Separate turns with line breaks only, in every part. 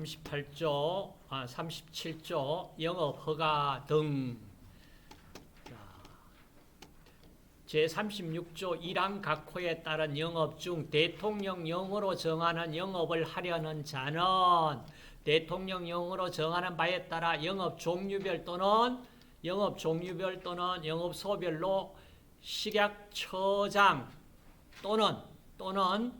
38조, 37조 영업 허가 등. 제36조 1항 각호에 따른 영업 중 대통령령으로 정하는 영업을 하려는 자는 대통령령으로 정하는 바에 따라 영업 종류별 또는 영업소별로 식약처장 또는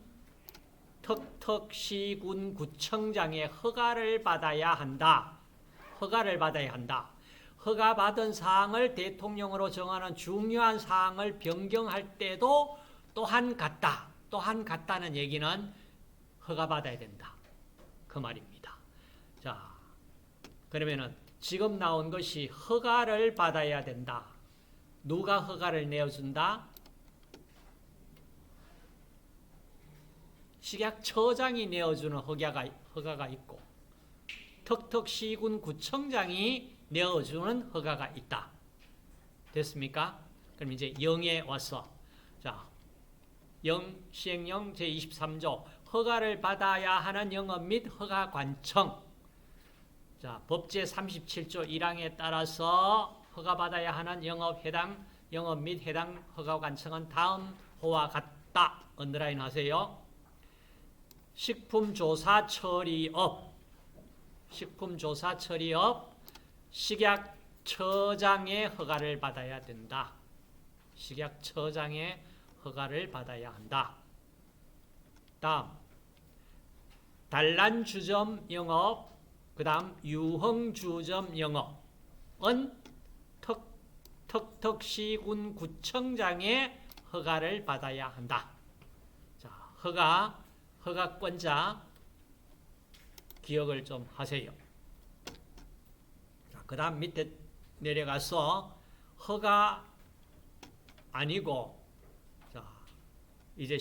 턱턱시군구청장의 허가를 받아야 한다. 허가받은 사항을 대통령으로 정하는 중요한 사항을 변경할 때도 또한 같다는 얘기는 허가받아야 된다. 그 말입니다. 자, 그러면은 지금 나온 것이 허가를 받아야 된다. 누가 허가를 내어준다? 식약처장이 내어주는 허가가 있고 턱턱시군구청장이 내어주는 허가가 있다. 됐습니까? 그럼 이제 0에 와서 자, 시행령 제23조 허가를 받아야 하는 영업 및 허가관청. 자, 법제 37조 1항에 따라서 허가받아야 하는 영업 및 해당 허가관청은 다음 호와 같다. 언더라인 하세요. 식품조사처리업, 식약처장의 허가를 받아야 된다. 식약처장의 허가를 받아야 한다. 다음, 단란주점 영업, 그 다음 유흥주점 영업은 턱턱시군구청장의 허가를 받아야 한다. 자, 허가권자 기억을 좀 하세요. 그 다음 밑에 내려가서 허가 아니고 자, 이제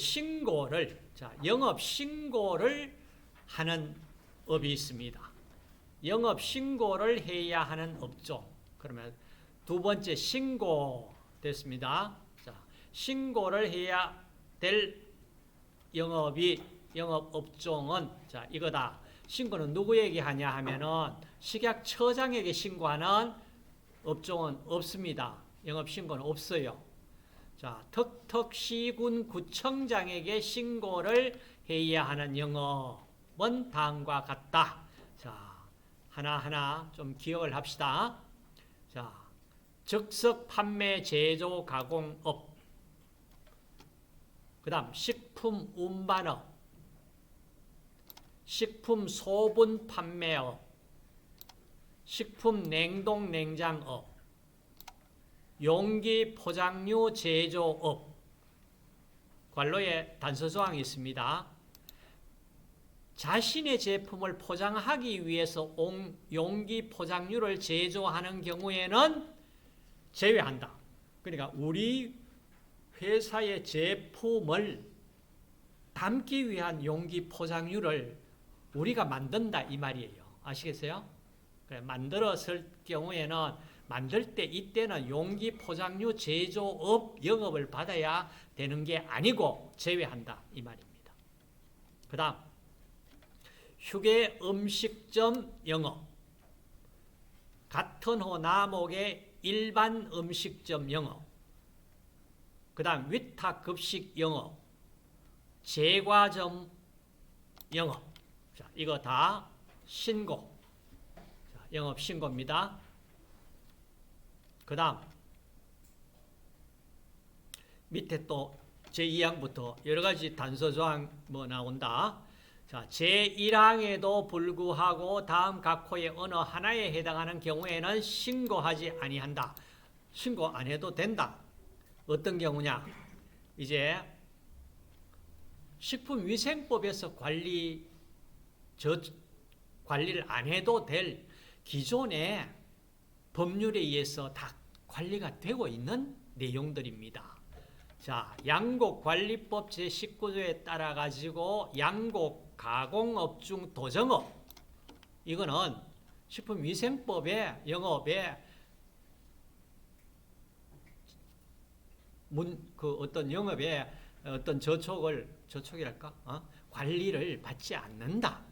영업신고를 하는 업이 있습니다. 영업신고를 해야 하는 업종. 그러면 두 번째 신고 됐습니다. 자, 신고를 해야 될 영업업종은 자, 이거다. 신고는 누구에게 하냐 하면은 식약처장에게 신고하는 업종은 없습니다. 영업신고는 없어요. 자, 턱턱시군구청장에게 신고를 해야 하는 영업은 다음과 같다. 자, 하나하나 좀 기억을 합시다. 자, 즉석 판매 제조 가공업, 그 다음 식품 운반업, 식품 소분 판매업, 식품 냉동 냉장업, 용기 포장류 제조업. 관로에 단서조항이 있습니다. 자신의 제품을 포장하기 위해서 용기 포장류를 제조하는 경우에는 제외한다. 그러니까 우리 회사의 제품을 담기 위한 용기 포장류를 우리가 만든다 이 말이에요. 아시겠어요? 그래, 만들었을 경우에는 만들 때 이때는 용기 포장류 제조업 영업을 받아야 되는 게 아니고 제외한다 이 말입니다. 그 다음 휴게 음식점 영업, 같은 호 나목의 일반 음식점 영업, 그 다음 위탁급식 영업, 제과점 영업. 자, 이거 다 신고. 자, 영업 신고입니다. 그 다음 밑에 또 제2항부터 여러 가지 단서 조항 나온다. 자, 제1항에도 불구하고 다음 각 호의 어느 하나에 해당하는 경우에는 신고하지 아니한다. 신고 안 해도 된다. 어떤 경우냐? 이제 식품위생법에서 관리를 안 해도 될 기존의 법률에 의해서 다 관리가 되고 있는 내용들입니다. 자, 양곡관리법 제19조에 따라 가지고 양곡 가공업 중 도정업, 이거는 식품위생법의 영업에 어떤 영업에 어떤 저촉이랄까? 관리를 받지 않는다.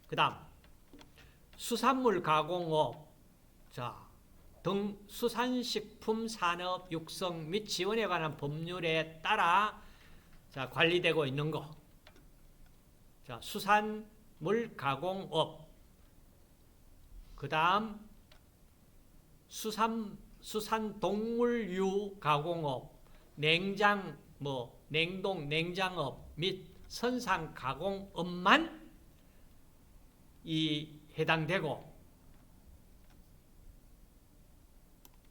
그 다음 수산물 가공업 등 수산식품 산업 육성 및 지원에 관한 법률에 따라 관리되고 있는 거. 수산물 가공업. 그다음 수산동물유 가공업, 냉동 냉장업 및 선상 가공업만 해당되고,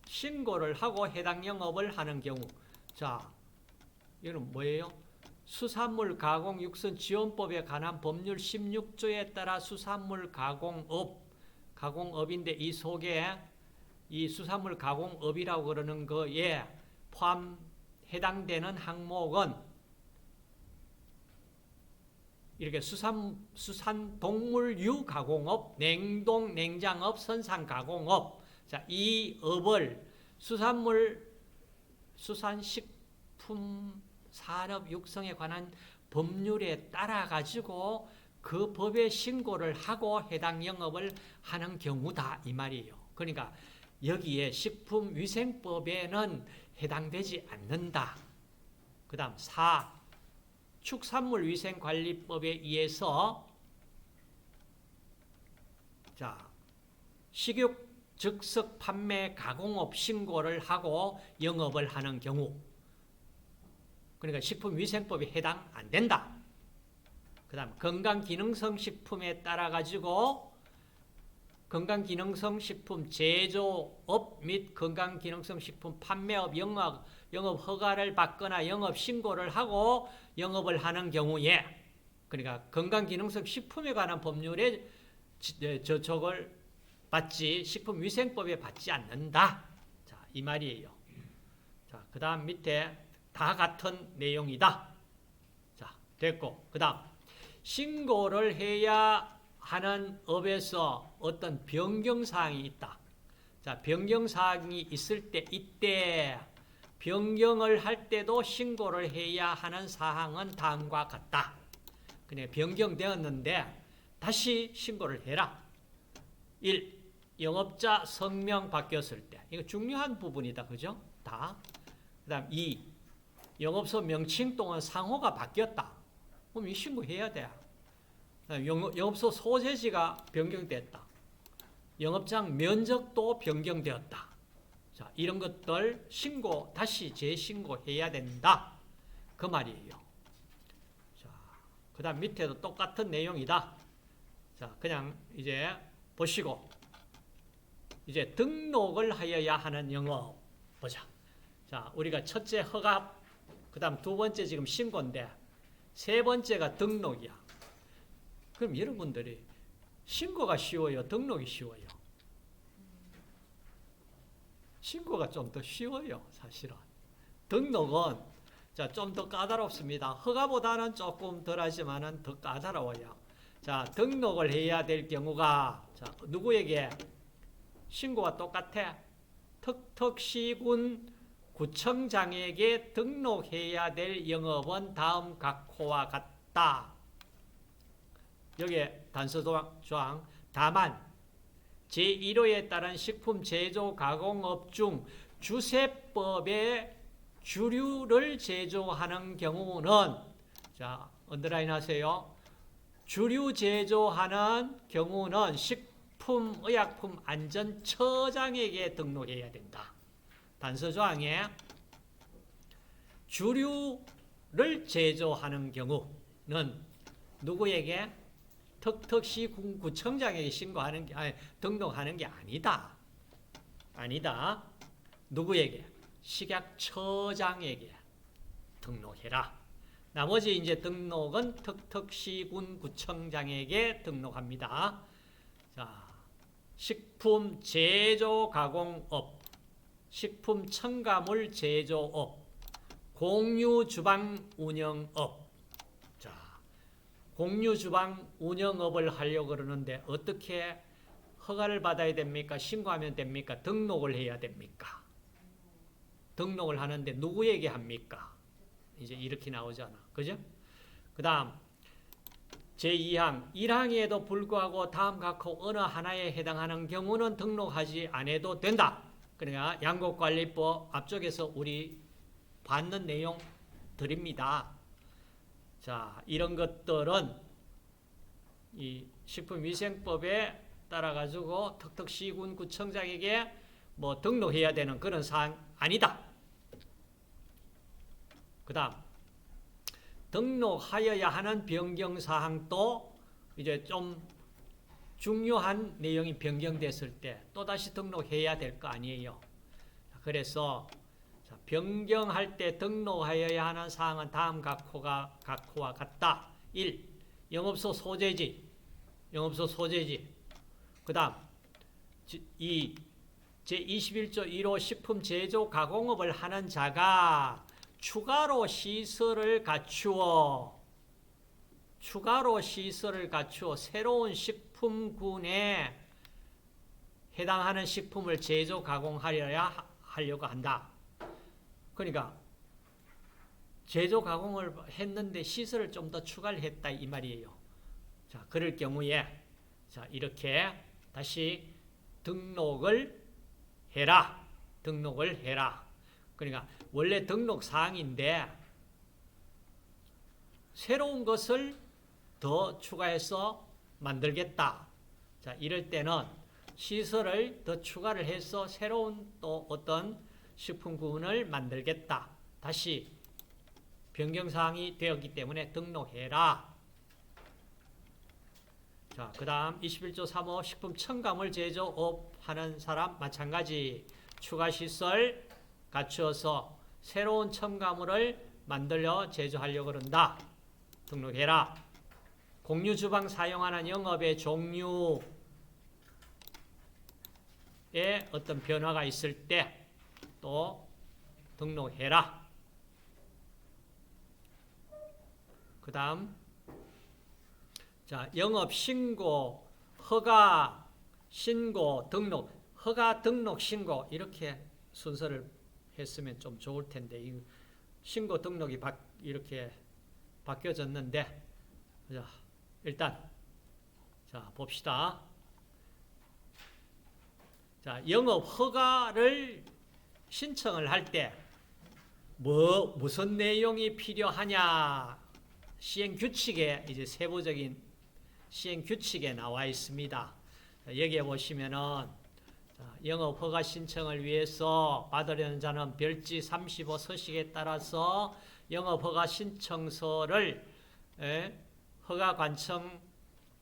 신고를 하고 해당 영업을 하는 경우, 이거는 뭐예요? 수산물 가공 육선 지원법에 관한 법률 16조에 따라 수산물 가공업인데 이 속에 이 수산물 가공업이라고 그러는 거에 해당되는 항목은 이렇게 수산동물유 가공업, 냉동 냉장업, 선상 가공업, 이 업을 수산식품 산업 육성에 관한 법률에 따라 가지고 그 법에 신고를 하고 해당 영업을 하는 경우다 이 말이에요. 그러니까 여기에 식품위생법에는 해당되지 않는다. 그 다음 4. 축산물위생관리법에 의해서 식육 즉석 판매 가공업 신고를 하고 영업을 하는 경우, 그러니까 식품위생법에 해당 안 된다. 그 다음 건강기능성 식품에 따라 가지고 건강기능성 식품 제조업 및 건강기능성 식품 판매업 영업 허가를 받거나 영업 신고를 하고 영업을 하는 경우에, 그러니까 건강기능성 식품에 관한 법률에 저촉을 받지 식품위생법에 받지 않는다. 이 말이에요. 그 다음 밑에 다 같은 내용이다. 됐고, 그 다음 신고를 해야 하는 업에서 어떤 변경사항이 있다. 변경사항이 있을 때 이때 변경을 할 때도 신고를 해야 하는 사항은 다음과 같다. 그냥 변경되었는데 다시 신고를 해라. 1. 영업자 성명 바뀌었을 때. 이거 중요한 부분이다. 그죠? 다. 그 다음 2. 영업소 명칭 또는 상호가 바뀌었다. 그럼 이 신고해야 돼. 영업소 소재지가 변경됐다. 영업장 면적도 변경되었다. 이런 것들 신고, 다시 재신고해야 된다. 그 말이에요. 그 다음 밑에도 똑같은 내용이다. 그냥 이제 보시고, 이제 등록을 하여야 하는 영업 보자. 우리가 첫째 허가, 그 다음 두 번째 지금 신고인데, 세 번째가 등록이야. 그럼 여러분들이 신고가 쉬워요? 등록이 쉬워요? 신고가 좀 더 쉬워요, 사실은. 등록은 좀 더 까다롭습니다. 허가보다는 조금 덜하지만은 더 까다로워요. 등록을 해야 될 경우가 누구에게 신고가 똑같아? 턱턱시군 구청장에게 등록해야 될 영업은 다음 각호와 같다. 여기에 단서조항 다만 제1호에 따른 식품 제조 가공업 중 주세법의 주류를 제조하는 경우는 언더라인 하세요. 주류 제조하는 경우는 식품의약품안전처장에게 등록해야 된다. 단서조항에 주류를 제조하는 경우는 누구에게? 턱턱시군구청장에게 신고하는 게 등록하는 게 아니다. 아니다. 누구에게? 식약처장에게 등록해라. 나머지 이제 등록은 턱턱시군구청장에게 등록합니다. 식품 제조 가공업, 식품 첨가물 제조업, 공유 주방 운영업. 공유 주방 운영업을 하려고 그러는데 어떻게 허가를 받아야 됩니까? 신고하면 됩니까? 등록을 해야 됩니까? 등록을 하는데 누구에게 합니까? 이제 이렇게 나오잖아. 그죠? 그 다음 제2항 1항에도 불구하고 다음 각호 어느 하나에 해당하는 경우는 등록하지 않아도 된다. 그러니까 양곡관리법 앞쪽에서 우리 받는 내용 드립니다. 자, 이런 것들은 이 식품위생법에 따라 가지고 턱턱시군 구청장에게 뭐 등록해야 되는 그런 사항 아니다. 그다음 등록하여야 하는 변경 사항도 이제 좀 중요한 내용이 변경됐을 때 또다시 등록해야 될 거 아니에요. 그래서 변경할 때 등록하여야 하는 사항은 다음 각호와 같다. 1. 영업소 소재지. 영업소 소재지. 그 다음 2. 제21조 1호 식품 제조 가공업을 하는 자가 추가로 시설을 갖추어 새로운 식품군에 해당하는 식품을 제조 가공하려고 한다. 그러니까 제조 가공을 했는데 시설을 좀 더 추가를 했다 이 말이에요. 자, 그럴 경우에 자, 이렇게 다시 등록을 해라. 그러니까 원래 등록 사항인데 새로운 것을 더 추가해서 만들겠다. 자, 이럴 때는 시설을 더 추가를 해서 새로운 또 어떤 식품군을 만들겠다. 다시 변경사항이 되었기 때문에 등록해라. 자, 그 다음 21조 3호 식품 첨가물 제조업 하는 사람 마찬가지 추가 시설 갖추어서 새로운 첨가물을 만들려 제조하려고 그런다. 등록해라. 공유 주방 사용하는 영업의 종류에 어떤 변화가 있을 때 또 등록해라. 그 다음 자, 영업 신고, 허가 신고, 등록, 허가 등록 신고 이렇게 순서를 했으면 좀 좋을 텐데 이 신고 등록이 이렇게 바뀌어졌는데 자, 일단 자, 봅시다. 자, 영업 허가를 신청을 할 때 무슨 내용이 필요하냐? 시행 규칙에 이제 세부적인 시행 규칙에 나와 있습니다. 자, 여기에 보시면은 영업 허가 신청을 위해서 받으려는 자는 별지 35 서식에 따라서 영업 허가 신청서를 허가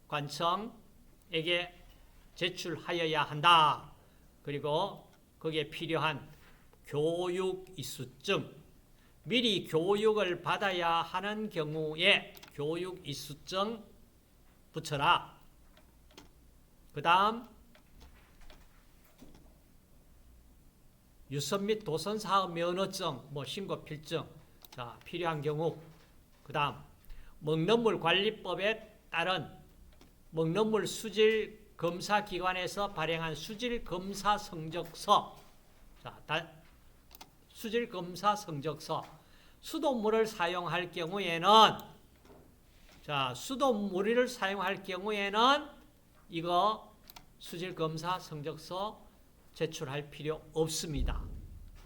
관청에게 제출하여야 한다. 그리고 거기에 필요한 교육 이수증, 미리 교육을 받아야 하는 경우에 교육 이수증 붙여라. 그 다음 유선 및 도선 사업 면허증, 신고 필증, 자, 필요한 경우. 그 다음 먹는물 관리법에 따른 먹는물 수질 검사 기관에서 발행한 수질 검사 성적서. 자, 수질 검사 성적서. 수돗물을 사용할 경우에는 이거 수질 검사 성적서 제출할 필요 없습니다.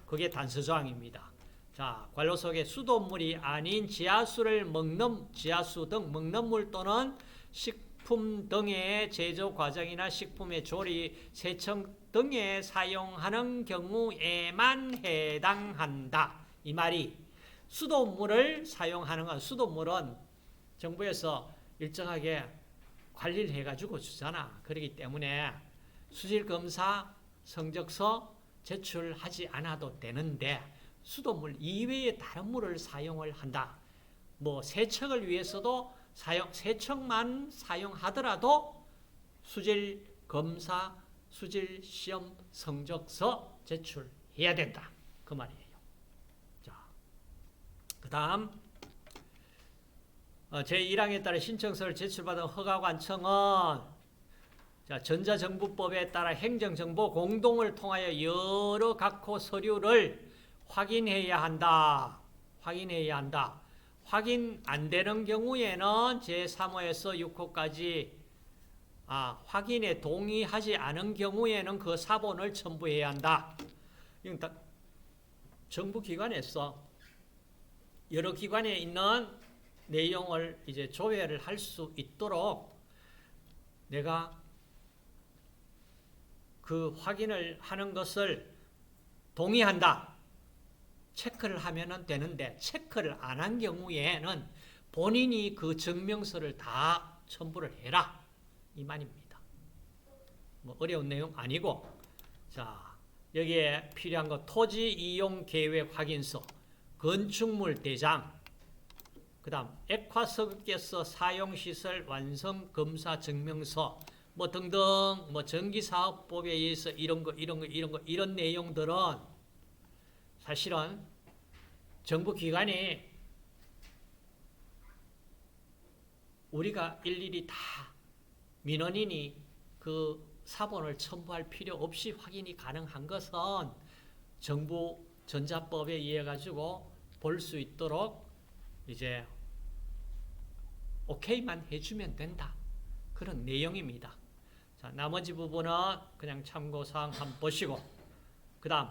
그게 단서 조항입니다. 자, 관로 속에 수돗물이 아닌 지하수 등 먹는 물 또는 식품 등의 제조 과정이나 식품의 조리, 세척 등에 사용하는 경우에만 해당한다. 이 말이 수돗물을 사용하는 건 수돗물은 정부에서 일정하게 관리를 해가지고 주잖아. 그렇기 때문에 수질검사 성적서 제출하지 않아도 되는데 수돗물 이외의 다른 물을 사용을 한다. 세척을 위해서도 세척만 사용하더라도 수질검사, 수질시험 성적서 제출해야 된다. 그 말이에요. 자, 그 다음 제1항에 따라 신청서를 제출받은 허가관청은 전자정부법에 따라 행정정보 공동을 통하여 여러 각호 서류를 확인해야 한다. 확인 안 되는 경우에는 제3호에서 6호까지 확인에 동의하지 않은 경우에는 그 사본을 첨부해야 한다. 이건 다 정부 기관에서 여러 기관에 있는 내용을 이제 조회를 할 수 있도록 내가 그 확인을 하는 것을 동의한다. 체크를 하면 되는데 체크를 안 한 경우에는 본인이 그 증명서를 다 첨부를 해라. 이 말입니다. 뭐 어려운 내용 아니고, 자, 여기에 필요한 거 토지 이용 계획 확인서, 건축물 대장, 그 다음 액화석유가스 사용시설 완성 검사 증명서 뭐 등등 뭐 전기사업법에 의해서 이런 내용들은 사실은 정부 기관이 우리가 일일이 다 민원인이 그 사본을 첨부할 필요 없이 확인이 가능한 것은 정부 전자법에 의해 가지고 볼 수 있도록 이제 오케이만 해주면 된다. 그런 내용입니다. 자, 나머지 부분은 그냥 참고사항 한번 보시고, 그 다음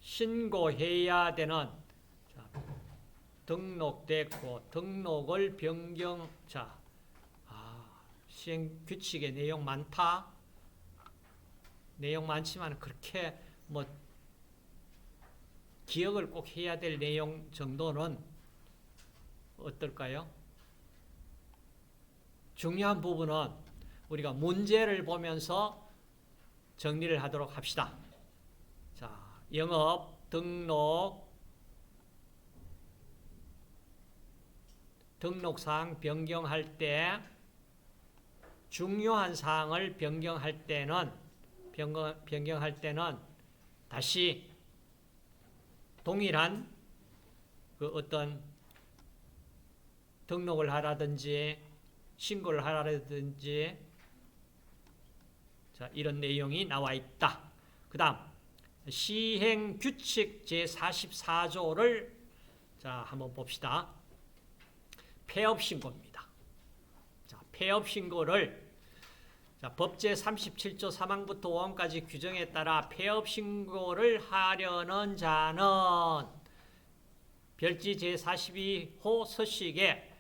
신고해야 되는, 자, 등록됐고 등록을 변경, 자, 시행 규칙의 내용 많다. 내용 많지만 그렇게 뭐 기억을 꼭 해야 될 내용 정도는 어떨까요? 중요한 부분은 우리가 문제를 보면서 정리를 하도록 합시다. 자, 영업, 등록사항 변경할 때 중요한 사항을 변경할 때는 다시 동일한 그 어떤 등록을 하라든지 신고를 하라든지, 자, 이런 내용이 나와 있다. 그 다음 시행규칙 제44조를 자, 한번 봅시다. 폐업신고입니다. 자, 폐업신고를 법 제37조 3항부터 5항까지 규정에 따라 폐업신고를 하려는 자는 별지 제42호 서식에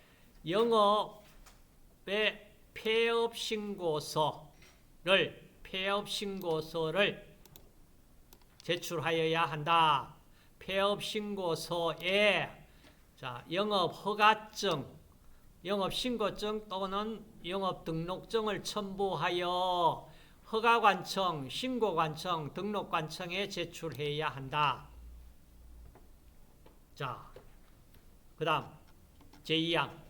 영업의 폐업신고서를 제출하여야 한다. 폐업신고서에 자, 영업허가증, 영업신고증 또는 영업등록증을 첨부하여 허가관청, 신고관청, 등록관청에 제출해야 한다. 자, 그 다음 제2항.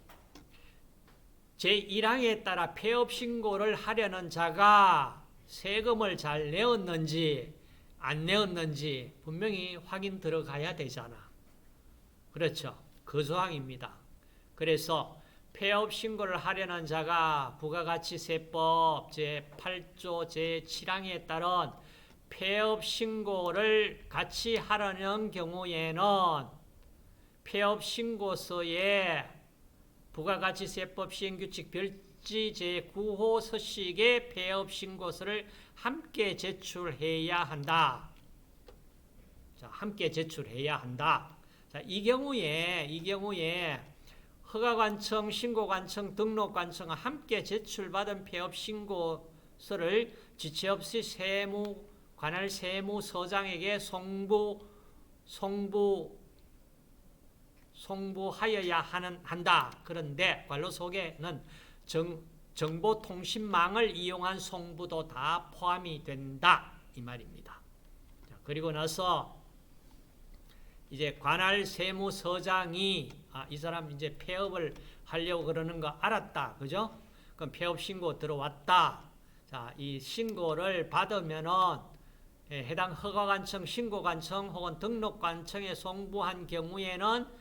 제1항에 따라 폐업신고를 하려는 자가 세금을 잘 내었는지 안 내었는지 분명히 확인 들어가야 되잖아. 그렇죠. 그 조항입니다. 그래서 폐업신고를 하려는 자가 부가가치세법 제8조 제7항에 따른 폐업신고를 같이 하려는 경우에는 폐업신고서에 부가가치세법 시행규칙 별지 제9호 서식의 폐업신고서를 함께 제출해야 한다. 자, 함께 제출해야 한다. 자, 이 경우에 허가관청, 신고관청, 등록관청과 함께 제출받은 폐업신고서를 지체 없이 관할 세무서장에게 송부하여야 한다. 그런데 관로 속에는 정보통신망을 이용한 송부도 다 포함이 된다. 이 말입니다. 자, 그리고 나서 이제 관할 세무서장이 이 사람 이제 폐업을 하려고 그러는 거 알았다. 그죠? 그럼 폐업 신고 들어왔다. 자, 이 신고를 받으면은 해당 허가관청, 신고관청 혹은 등록관청에 송부한 경우에는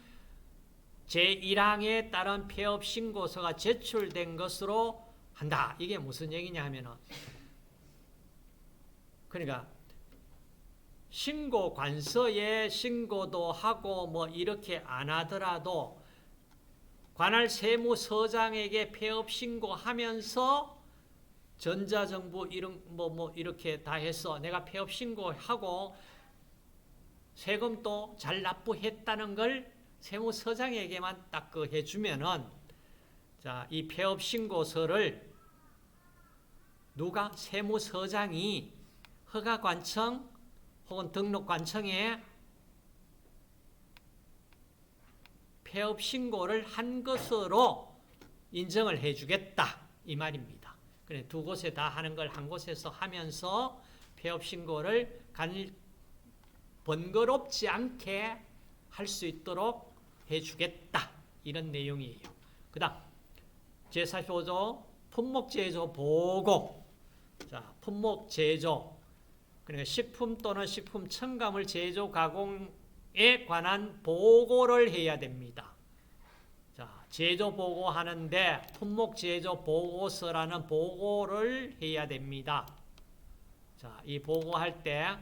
제1항에 따른 폐업 신고서가 제출된 것으로 한다. 이게 무슨 얘기냐 하면은, 그러니까 신고 관서에 신고도 하고 뭐 이렇게 안 하더라도 관할 세무서장에게 폐업 신고하면서 전자정부 이런 뭐 이렇게 다 해서 내가 폐업 신고하고 세금도 잘 납부했다는 걸 세무서장에게만 딱 그 해주면은 자, 이 폐업 신고서를 누가 세무서장이 허가관청 혹은 등록관청에 폐업 신고를 한 것으로 인정을 해주겠다 이 말입니다. 그래 두 곳에 다 하는 걸 한 곳에서 하면서 폐업 신고를 번거롭지 않게 할 수 있도록 해주겠다 이런 내용이에요. 그다음 제45조 품목제조 보고. 자, 품목제조 그러니까 식품 또는 식품 첨가물 제조 가공에 관한 보고를 해야 됩니다. 자, 제조 보고하는데 품목제조 보고서라는 보고를 해야 됩니다. 자, 이 보고할 때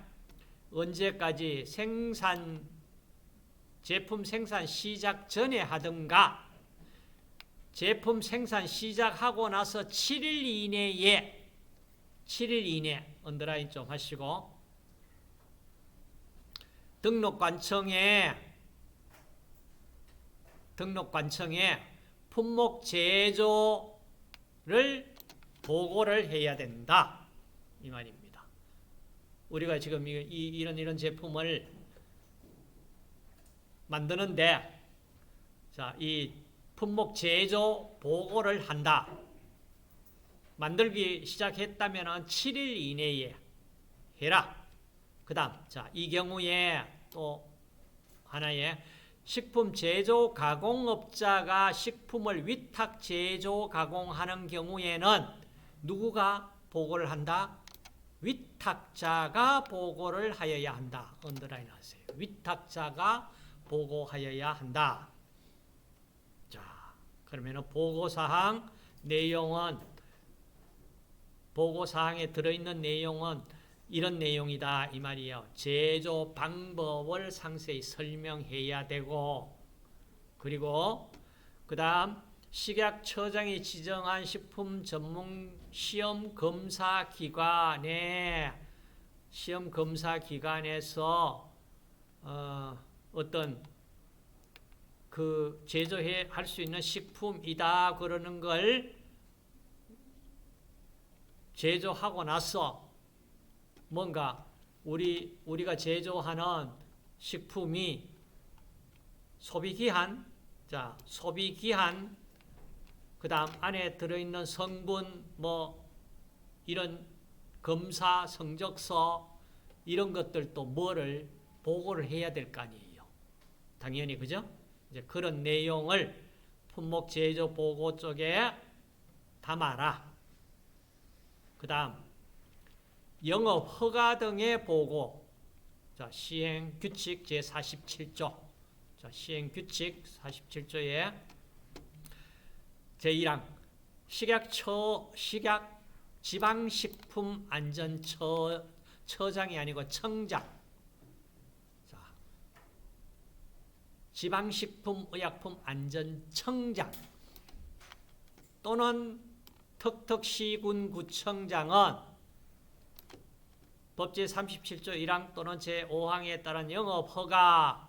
언제까지 제품 생산 시작 전에 하든가 제품 생산 시작하고 나서 7일 이내 언더라인 좀 하시고 등록관청에 품목 제조를 보고를 해야 된다 이 말입니다. 우리가 지금 이런 제품을 만드는데 자, 이 품목 제조 보고를 한다. 만들기 시작했다면 7일 이내에 해라. 그 다음, 자, 이 경우에 또 하나의 식품 제조 가공업자가 식품을 위탁 제조 가공하는 경우에는 누구가 보고를 한다? 위탁자가 보고를 하여야 한다. 언더라인 하세요. 위탁자가 보고하여야 한다. 자, 그러면 보고사항 내용은 보고사항에 들어있는 내용은 이런 내용이다 이 말이에요. 제조 방법을 상세히 설명해야 되고 그리고 그 다음 식약처장이 지정한 식품 전문 시험 검사 기관에서 어떤 그 제조해 할 수 있는 식품이다 그러는 걸 제조하고 나서 뭔가 우리가 제조하는 식품이 소비기한 그 다음 안에 들어있는 성분 뭐 이런 검사 성적서 이런 것들도 뭐를 보고를 해야 될 거 아니에요. 당연히 그죠? 이제 그런 내용을 품목 제조 보고 쪽에 담아라. 그 다음 영업 허가 등의 보고. 자, 시행 규칙 제47조. 자, 시행 규칙 47조에 제1항 식약 지방식품안전처장이 아니고 청장. 자, 지방식품의약품안전청장 또는 턱턱시군구청장은 법 제37조 1항 또는 제5항에 따른 영업허가의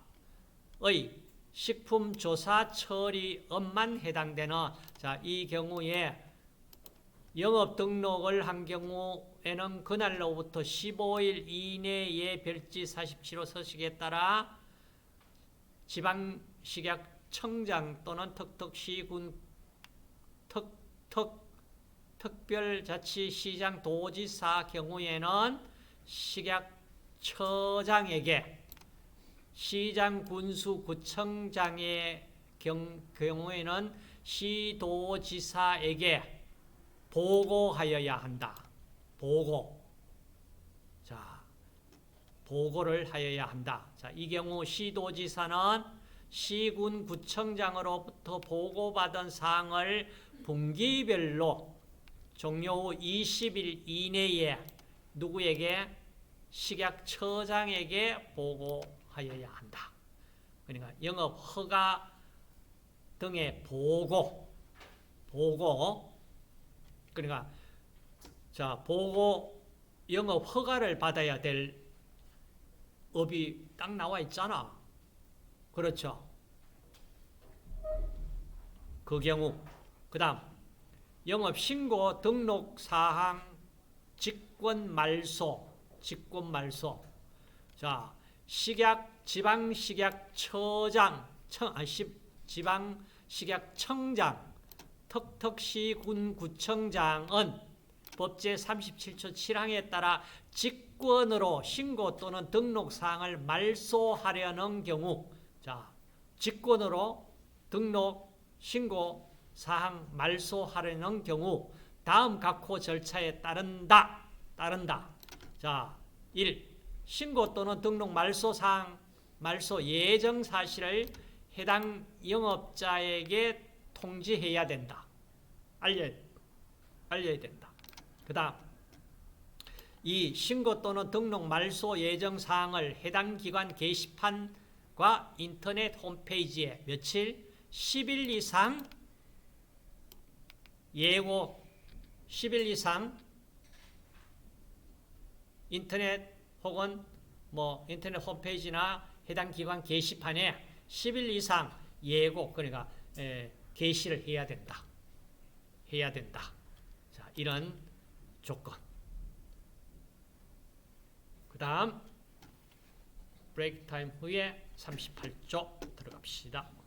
식품조사 처리업만 해당되는 자, 이 경우에 영업 등록을 한 경우에는 그날로부터 15일 이내에 별지 47호 서식에 따라 지방식약청장 또는 특별자치시장 도지사 경우에는 식약처장에게 시장군수구청장의 경우에는 시도지사에게 보고하여야 한다. 보고를 하여야 한다. 자, 이 경우 시도지사는 시군구청장으로부터 보고받은 사항을 분기별로 종료 후 20일 이내에 누구에게? 식약처장에게 보고하여야 한다. 그러니까 영업 허가 등의 보고 그러니까 자 보고 영업 허가를 받아야 될 업이 딱 나와 있잖아. 그렇죠. 그 경우 그 다음 영업신고 등록사항 직권말소 자 지방식약처장 지방식약청장 턱턱시 군구청장은 법제 37조 7항에 따라 직권으로 신고 또는 등록사항을 말소하려는 경우 자 직권으로 등록 신고 사항 말소하려는 경우 다음 각호 절차에 따른다. 자, 1. 신고 또는 등록 말소 사항 말소 예정 사실을 해당 영업자에게 통지해야 된다. 알려야 된다. 그 다음 2. 신고 또는 등록 말소 예정 사항을 해당 기관 게시판과 인터넷 홈페이지에 며칠 10일 이상 예고 10일 이상 인터넷 혹은 인터넷 홈페이지나 해당 기관 게시판에 10일 이상 예고 그러니까 게시를 해야 된다. 자, 이런 조건. 그 다음 브레이크 타임 후에 38조 들어갑시다.